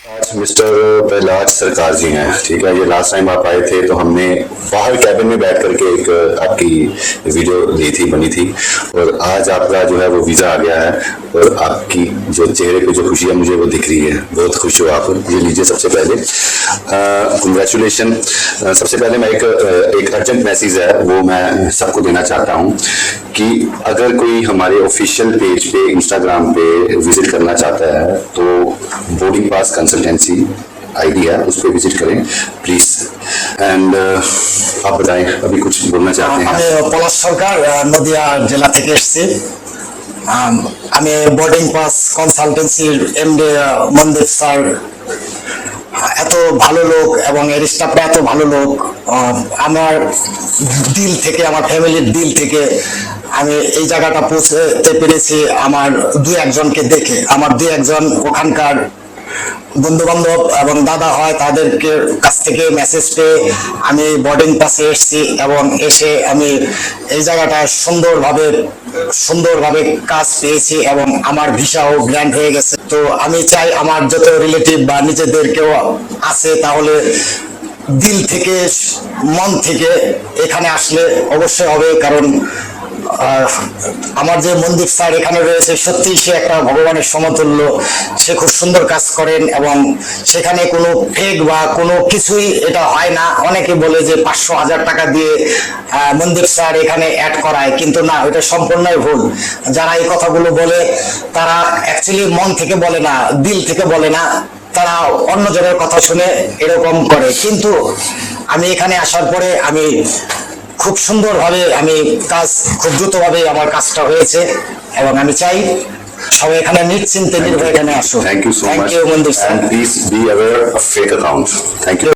आज मिस्टर प्रहलाद सरकार जी हैं, ठीक है। ये लास्ट टाइम आप आए थे तो हमने बाहर कैबिन में बैठ करके एक आपकी वीडियो ली थी, बनी थी। और आज आपका जो है वो वीज़ा आ गया है और आपकी जो चेहरे पे जो खुशी है मुझे वो दिख रही है। बहुत खुश हो आप। ये लीजिए सबसे पहले कंग्रेचुलेशन। सबसे पहले मैं एक अर्जेंट मैसेज है वो मैं सबको देना चाहता हूँ कि अगर कोई हमारे ऑफिशियल पेज पे इंस्टाग्राम पे विजिट करना चाहता है तो बोर्डिंग पास कंसल्टेंसी आईडी है, उस पर विजिट करें प्लीज। एंड आप बताएं, अभी कुछ बोलना चाहते हैं? আমি পলাশ সরকার নদিয়া জেলা থেকে এসেছি। আমি বোর্ডিং পাস কনসালটেন্সির এমডি মনদীপ স্যার এত ভালো লোক এবং এর স্টাফরা এত ভালো লোক, আমার দিল থেকে, আমার ফ্যামিলির দিল থেকে আমি এই জায়গাটা পৌঁছতে পেরেছি আমার দু একজনকে দেখে। আমার দু একজন ওখানকার বন্ধু বান্ধব এবং দাদা হয় তাদেরকে কাছ থেকে মেসেজ পেয়ে আমি বোর্ডিং পাসে এসেছি এবং এসে আমি এই জায়গাটা সুন্দরভাবে কাজ পেয়েছি এবং আমার ভিসাও গ্র্যান্ট হয়ে গেছে। তো আমি চাই আমার যত রিলেটিভ বা নিজেদের কেউ আছে তাহলে দিল থেকে, মন থেকে এখানে আসলে অবশ্যই হবে। কারণ আমার যে মনদীপ স্যার এখানে রয়েছে, সত্যি সে একটা ভগবানের সমতুল্য। সে খুব সুন্দর কাজ করেন এবং সেখানে কোনো ফেক বা কোনো কিছুই এটা হয় না। অনেকে বলে যে 500,000 টাকা দিয়ে মনদীপ স্যার এখানে অ্যাড করায়, কিন্তু না, এটা সম্পূর্ণই ভুল। যারা এই কথাগুলো বলে তারা অ্যাকচুয়ালি মন থেকে বলে না, দিল থেকে বলে না, তারা অন্য জনের কথা শুনে এরকম করে। কিন্তু আমি এখানে আসার পরে আমি খুব সুন্দরভাবে খুব দ্রুতভাবে আমার কাজটা হয়েছে এবং আমি চাই সবাই এখানে নিশ্চিন্তে নির্ভয়ে এখানে আসুন। Thank you so much. Thank you Mandeep sir. And please be aware of fake accounts. Thank you.